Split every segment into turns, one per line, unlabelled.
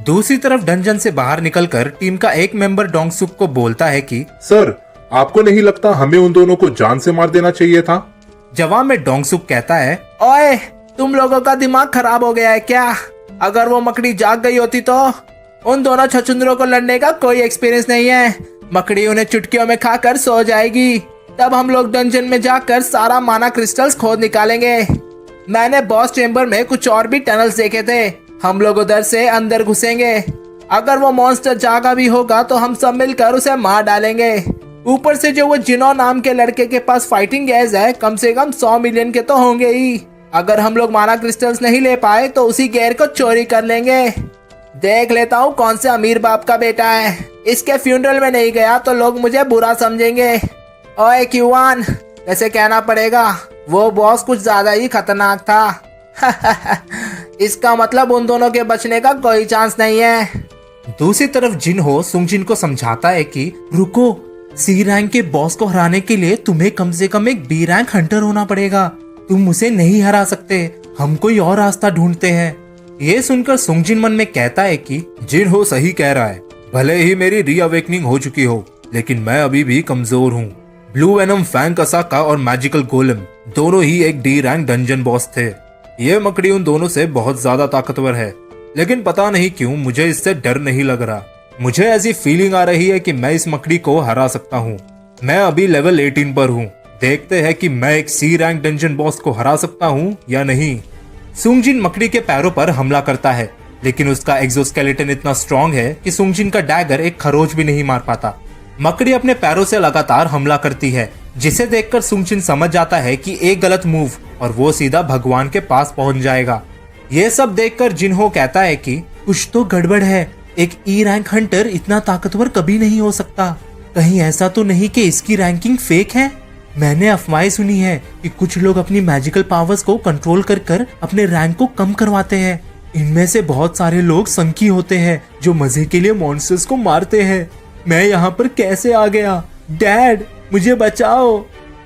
दूसरी तरफ डंजन से बाहर निकलकर टीम का एक मेंबर डोंगसुक को बोलता है कि
सर, आपको नहीं लगता हमें उन दोनों को जान से मार देना चाहिए था?
जवाब में डोंगसुक कहता है, ओए तुम लोगों का दिमाग खराब हो गया है क्या? अगर वो मकड़ी जाग गई होती तो उन दोनों छछुंदरों को लड़ने का कोई एक्सपीरियंस नहीं है। मकड़ी उन्हें चुटकियों में खाकर सो जाएगी। तब हम लोग डंजन में जाकर सारा माना क्रिस्टल्स खोद निकालेंगे। मैंने बॉस चेम्बर में कुछ और भी टनल्स देखे थे। हम लोग उधर से अंदर घुसेंगे। अगर वो मॉन्स्टर जागा भी होगा तो हम सब मिलकर उसे मार डालेंगे। ऊपर से जो वो जिनो नाम के लड़के के पास फाइटिंग गैस है, कम से कम 100 मिलियन के तो होंगे ही। अगर हम लोग माना क्रिस्टल्स नहीं ले पाए तो उसी गैर को चोरी कर लेंगे। देख लेता हूँ कौन से अमीर बाप का बेटा है। इसके फ्यूनरल में नहीं गया तो लोग मुझे बुरा समझेंगे। ओए क्यूआन, वैसे कहना पड़ेगा वो बॉस कुछ ज्यादा ही खतरनाक था। इसका मतलब उन दोनों के बचने का कोई चांस नहीं है। दूसरी तरफ जिनहो सुंगजिन को समझाता है कि रुको, सी रैंक के बॉस को हराने के लिए तुम्हें कम से कम एक बी रैंक हंटर होना पड़ेगा। तुम उसे नहीं हरा सकते, हम कोई और रास्ता ढूंढते हैं। ये सुनकर सुंगजिन मन में कहता है कि
जिनहो सही कह रहा है। भले ही मेरी रीअवेकनिंग हो चुकी हो, लेकिन मैं अभी भी कमजोर हूँ। ब्लू वेनम, फैंग असाका और मैजिकल गोलेम दोनों ही एक डी रैंक डंजन बॉस थे। ये मकड़ी उन दोनों से बहुत ज्यादा ताकतवर है, लेकिन पता नहीं क्यों मुझे इससे डर नहीं लग रहा। मुझे ऐसी फीलिंग आ रही है कि मैं इस मकड़ी को हरा सकता हूँ। मैं अभी लेवल 18 पर हूँ। देखते हैं कि मैं एक सी रैंक डंजन बॉस को हरा सकता हूँ या नहीं। सुंगजिन मकड़ी के पैरों पर हमला करता है, लेकिन उसका एक्सोस्केलेटन इतना स्ट्रॉन्ग है कि सुंगजिन का डैगर एक खरोच भी नहीं मार पाता। मकड़ी अपने पैरों से लगातार हमला करती है, जिसे देखकर सुंगजिन समझ जाता है कि एक गलत मूव और वो सीधा भगवान के पास पहुंच जाएगा। ये सब देखकर जिनहो कहता है कि कुछ तो गड़बड़ है। एक ई रैंक हंटर इतना ताकतवर कभी नहीं हो सकता। कहीं ऐसा तो नहीं कि इसकी रैंकिंग फेक है? मैंने अफवाहें सुनी है कि कुछ लोग अपनी मैजिकल पावर्स को कंट्रोल कर कर अपने रैंक को कम करवाते हैं। इनमें से बहुत सारे लोग संकी होते हैं जो मजे के लिए मॉन्स्टर्स को मारते हैं। मैं यहाँ पर कैसे आ गया? डैड, मुझे बचाओ।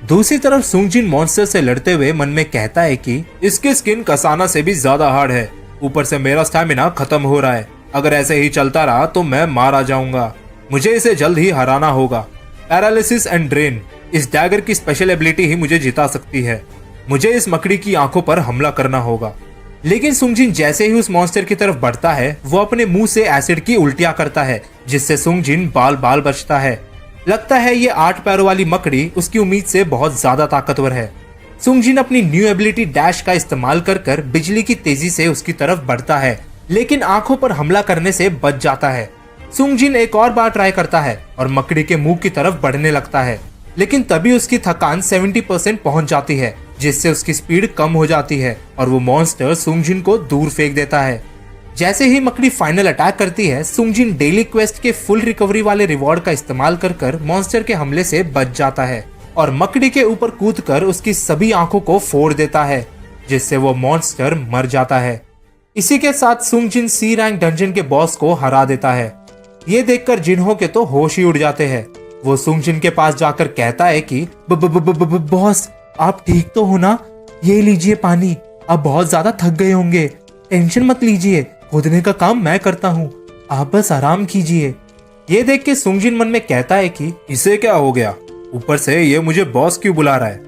दूसरी तरफ सुंगजिन मॉन्स्टर से लड़ते हुए मन में कहता है कि इसकी स्किन कसाना से भी ज्यादा हार्ड है। ऊपर से मेरा स्टैमिना खत्म हो रहा है। अगर ऐसे ही चलता रहा तो मैं मारा जाऊंगा। मुझे इसे जल्द ही हराना होगा। पैरालिसिस एंड ड्रेन, इस डैगर की स्पेशल एबिलिटी ही मुझे जिता सकती है। मुझे इस मकड़ी की आंखों पर हमला करना होगा। लेकिन सुंगजिन जैसे ही उस मॉन्स्टर की तरफ बढ़ता है, वो अपने मुंह से एसिड की उल्टियां करता है, जिससे सुंगजिन बाल बाल बचता है। लगता है ये 8 पैरों वाली मकड़ी उसकी उम्मीद से बहुत ज्यादा ताकतवर है। सुंगजिन अपनी न्यू एबिलिटी डैश का इस्तेमाल कर कर बिजली की तेजी से उसकी तरफ बढ़ता है, लेकिन आंखों पर हमला करने से बच जाता है। सुंगजिन एक और बार ट्राई करता है और मकड़ी के मुंह की तरफ बढ़ने लगता है, लेकिन तभी उसकी थकान 70% पहुंच जाती है, जिससे उसकी स्पीड कम हो जाती है और वो मॉन्स्टर सुंगजिन को दूर फेंक देता है। जैसे ही मकड़ी फाइनल अटैक करती है, सुंगजिन डेली क्वेस्ट के फुल रिकवरी वाले रिवॉर्ड का इस्तेमाल कर कर मॉन्स्टर के हमले से बच जाता है और मकड़ी के ऊपर कूदकर उसकी सभी आंखों को फोड़ देता है, जिससे वो मॉन्स्टर मर जाता है। इसी के साथ सुंगजिन सी रैंक डंजन के बॉस को हरा देता है। ये देखकर जिन्हो के तो होश ही उड़ जाते हैं। वो सुंगजिन के पास जाकर कहता है कि बॉस, आप ठीक तो हो ना? ये लीजिए पानी। आप बहुत ज्यादा थक गए होंगे। टेंशन मत लीजिए, खोदने का काम मैं करता हूँ। आप बस आराम कीजिए। ये देख के सुंगजिन मन में कहता है कि इसे क्या हो गया? ऊपर से ये मुझे बॉस क्यों बुला रहा है?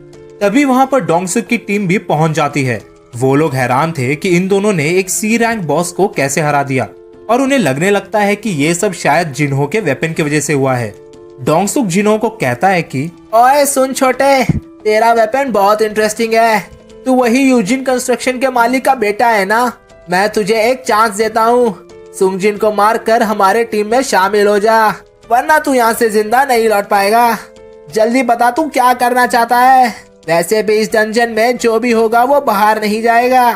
तभी वहां पर डोंगसुक की टीम भी पहुंच जाती है। वो लोग हैरान थे कि इन दोनों ने एक सी रैंक बॉस को कैसे हरा दिया और उन्हें लगने लगता है कि ये सब शायद जिन्हो के वेपन की वजह से हुआ है। डोंगसुक जिन्हो को कहता है कि ओए सुन छोटे, तेरा वेपन बहुत इंटरेस्टिंग है। तू वही यूजिन कंस्ट्रक्शन के मालिक का बेटा है ना? मैं तुझे एक चांस देता हूँ। सुंगजिन को मार कर हमारे टीम में शामिल हो जा, वरना तू यहाँ से जिंदा नहीं लौट पाएगा। जल्दी बता तू क्या करना चाहता है। वैसे भी इस डंजन में जो भी होगा वो बाहर नहीं जाएगा।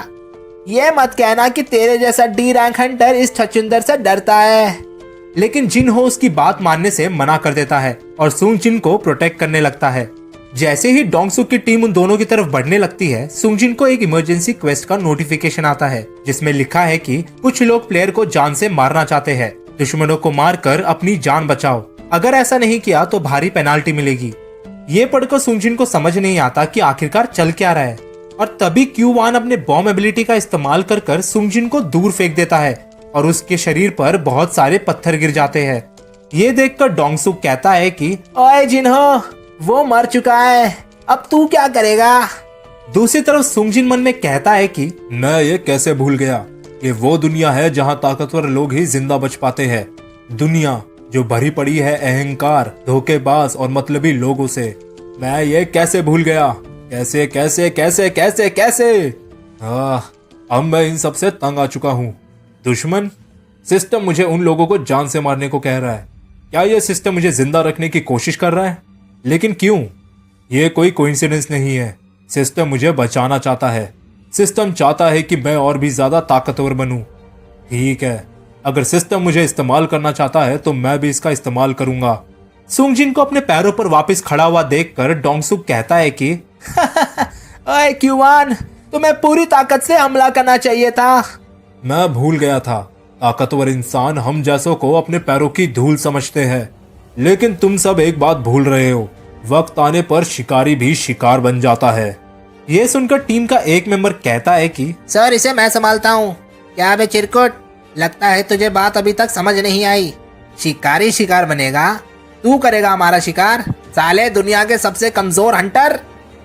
ये मत कहना कि तेरे जैसा डी रैंक हंटर इस छछुंदर से डरता है। लेकिन जिन्हो उसकी बात मानने से मना कर देता है और सुंगजिन को प्रोटेक्ट करने लगता है। जैसे ही डोंगसुक की टीम उन दोनों की तरफ बढ़ने लगती है, सुंगजिन को एक इमरजेंसी क्वेस्ट का नोटिफिकेशन आता है, जिसमें लिखा है कि कुछ लोग प्लेयर को जान से मारना चाहते हैं। दुश्मनों को मारकर अपनी जान बचाओ। अगर ऐसा नहीं किया तो भारी पेनाल्टी मिलेगी। ये पढ़कर सुंगजिन को समझ नहीं आता कि आखिरकार चल क्या रहा है, और तभी क्यू1 अपने बॉम्ब एबिलिटी का इस्तेमाल कर कर सुंगजिन को दूर फेंक देता है,
और उसके शरीर पर बहुत सारे पत्थर गिर जाते हैं। ये देखकर डोंगसुक कहता है कि
ओए जिन्हो, वो मर चुका है, अब तू क्या करेगा?
दूसरी तरफ सुंगजिन मन में कहता है कि मैं ये कैसे भूल गया, ये वो दुनिया है जहाँ ताकतवर लोग ही जिंदा बच पाते हैं। दुनिया जो भरी पड़ी है अहंकार, धोखेबाज और मतलबी लोगों से। मैं ये कैसे भूल गया? कैसे कैसे कैसे कैसे कैसे? अब मैं इन सब से तंग आ चुका हूँ। दुश्मन सिस्टम मुझे उन लोगों को जान से मारने को कह रहा है। क्या ये सिस्टम मुझे जिंदा रखने की कोशिश कर रहा है? लेकिन क्यों? ये कोई कोइंसिडेंस नहीं है। सिस्टम मुझे बचाना चाहता है। सिस्टम चाहता है कि मैं और भी ज्यादा ताकतवर बनूं। ठीक है, अगर सिस्टम मुझे इस्तेमाल करना चाहता है तो मैं भी इसका इस्तेमाल करूंगा। सुंगजिन को अपने पैरों पर वापस खड़ा हुआ देखकर डोंगसुक कहता है कि
ओए क्यूआन, तुम्हें पूरी ताकत से हमला करना चाहिए था।
मैं भूल गया था, ताकतवर इंसान हम जैसों को अपने पैरों की धूल समझते हैं। लेकिन तुम सब एक बात भूल रहे हो, वक्त आने पर शिकारी भी शिकार बन जाता है। ये सुनकर टीम का एक मेंबर कहता है कि
सर, इसे मैं संभालता हूँ। क्या बे चिरकुट, लगता है तुझे बात अभी तक समझ नहीं आई। शिकारी शिकार बनेगा? तू करेगा हमारा शिकार, साले दुनिया के सबसे कमजोर हंटर।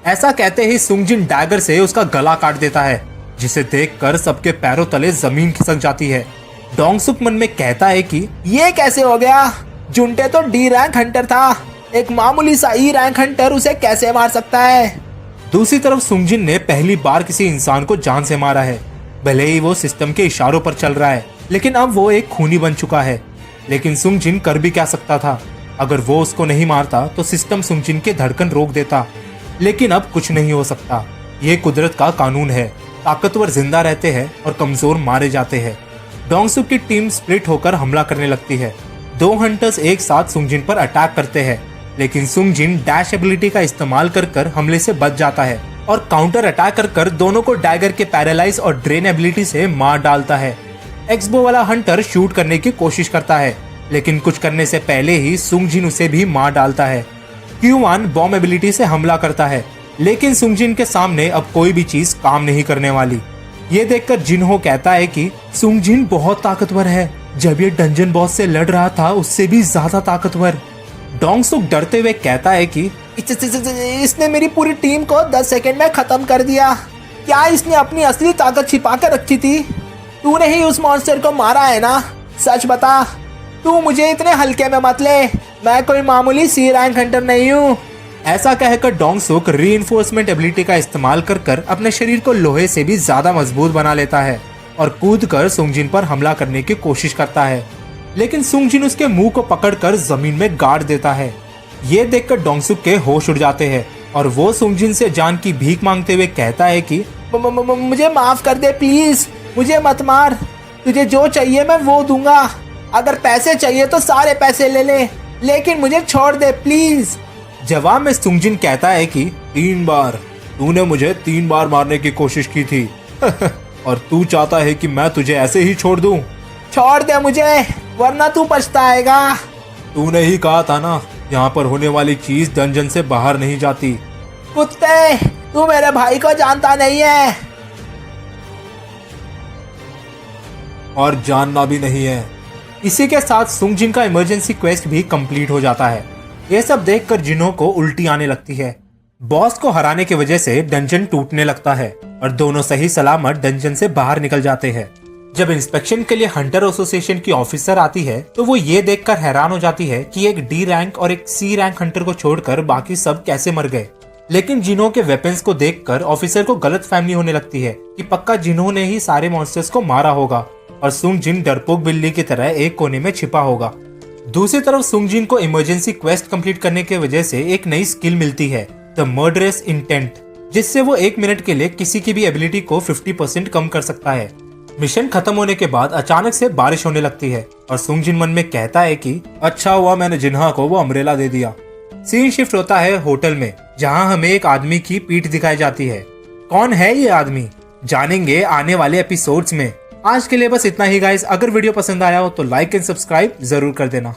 ऐसा कहते ही सुंगजिन डैगर से उसका गला काट देता है, जिसे देखकर सबके पैरों तले जमीन खिसक जाती है। डोंगसुक मन में कहता है कि
ये कैसे हो गया? जुंटे तो डी रैंक हंटर था, एक मामूली सा ई रैंक हंटर उसे कैसे मार सकता है?
दूसरी तरफ सुंगजिन ने पहली बार किसी इंसान को जान से मारा है। भले ही वो सिस्टम के इशारों पर चल रहा है, लेकिन अब वो एक खूनी बन चुका है। लेकिन सुंगजिन कर भी क्या सकता था? अगर वो उसको नहीं मारता तो सिस्टम सुंगजिन के धड़कन रोक देता। लेकिन अब कुछ नहीं हो सकता, ये कुदरत का कानून है। ताकतवर जिंदा रहते हैं और कमजोर मारे जाते हैं। डोंगसुक की टीम स्प्लिट होकर हमला करने लगती है। दो हंटर्स एक साथ सुंगजिन पर अटैक करते हैं, लेकिन सुंगजिन डैश एबिलिटी का इस्तेमाल कर हमले से बच जाता है और काउंटर अटैक कर दोनों को डैगर के पैरालाइज और ड्रेन एबिलिटी से मार डालता है। एक्सबो वाला हंटर शूट करने की कोशिश करता है, लेकिन कुछ करने से पहले ही सुंगजिन उसे भी मार डालता है। क्यूआन बॉम्ब एबिलिटी से हमला करता है, लेकिन सुंगजिन के सामने अब कोई भी चीज काम नहीं करने वाली। ये देखकर जिन्हो कहता है कि सुंगजिन बहुत ताकतवर है, जब ये डंजन बॉस से लड़ रहा था उससे भी ज्यादा ताकतवर। डोंगसुक डरते हुए कहता है कि
इसने मेरी पूरी टीम को 10 सेकंड में खत्म कर दिया। क्या इसने अपनी असली ताकत छिपा कर रखी थी? तूने ही उस मॉन्स्टर को मारा है ना? सच बता, तू मुझे इतने हल्के में मत ले, मैं कोई मामूली सी रैंक हंटर नहीं हूँ।
ऐसा कहकर डोंगसुक रीइंफोर्समेंट एबिलिटी का इस्तेमाल कर अपने शरीर को लोहे से भी ज्यादा मजबूत बना लेता है और कूदकर सुंगजिन पर हमला करने की कोशिश करता है। लेकिन सुंगजिन उसके मुंह को पकड़कर जमीन में गाड़ देता है। ये देखकर डोंगसुक के होश उड़ जाते हैं और वो सुंगजिन से जान की भीख मांगते हुए कहता है कि
मुझे माफ कर दे प्लीज, मुझे मत मार। तुझे जो चाहिए मैं वो दूंगा। अगर पैसे चाहिए तो सारे पैसे ले ले, लेकिन मुझे छोड़ दे प्लीज।
जवाब में सुंगजिन कहता है कि 3 बार तूने मुझे 3 बार मारने की कोशिश की थी और तू चाहता है कि मैं तुझे ऐसे ही छोड़ दूं?
छोड़ दे मुझे, वरना तू पछताएगा।
तूने ही कहा था ना, यहाँ पर होने वाली चीज डंजन से बाहर नहीं जाती।
कुत्ते, तू मेरे भाई को जानता नहीं है
और जानना भी नहीं है। इसी के साथ सुंगजिन का इमरजेंसी क्वेस्ट भी कंप्लीट हो जाता है। ये सब देखकर जिन्हो को उल्टी आने लगती है। बॉस को हराने की वजह से डंजन टूटने लगता है और दोनों सही सलामत डंजन से बाहर निकल जाते हैं। जब इंस्पेक्शन के लिए हंटर एसोसिएशन की ऑफिसर आती है तो वो ये देखकर हैरान हो जाती है कि एक डी रैंक और एक सी रैंक हंटर को छोड़कर बाकी सब कैसे मर गए। लेकिन जिन्हो के वेपन्स को देखकर ऑफिसर को गलतफहमी होने लगती है कि पक्का जिन्हो ने ही सारे मॉन्स्टर्स को मारा होगा और सुंगजिन डरपोक बिल्ली की तरह एक कोने में छिपा होगा। दूसरी तरफ सुंगजिन को इमरजेंसी क्वेस्ट कंप्लीट करने की वजह से एक नई स्किल मिलती है, द मर्डरस इंटेंट, जिससे वो 1 मिनट के लिए किसी की भी एबिलिटी को 50% कम कर सकता है। मिशन खत्म होने के बाद अचानक से बारिश होने लगती है और सुंगजिन मन में कहता है कि अच्छा हुआ मैंने जिन्हा को वो अम्ब्रेला दे दिया। सीन शिफ्ट होता है होटल में, जहां हमें एक आदमी की पीठ दिखाई जाती है। कौन है ये आदमी, जानेंगे आने वाले एपिसोड्स में। आज के लिए बस इतना ही गाइस। अगर वीडियो पसंद आया हो तो लाइक एंड सब्सक्राइब जरूर कर देना।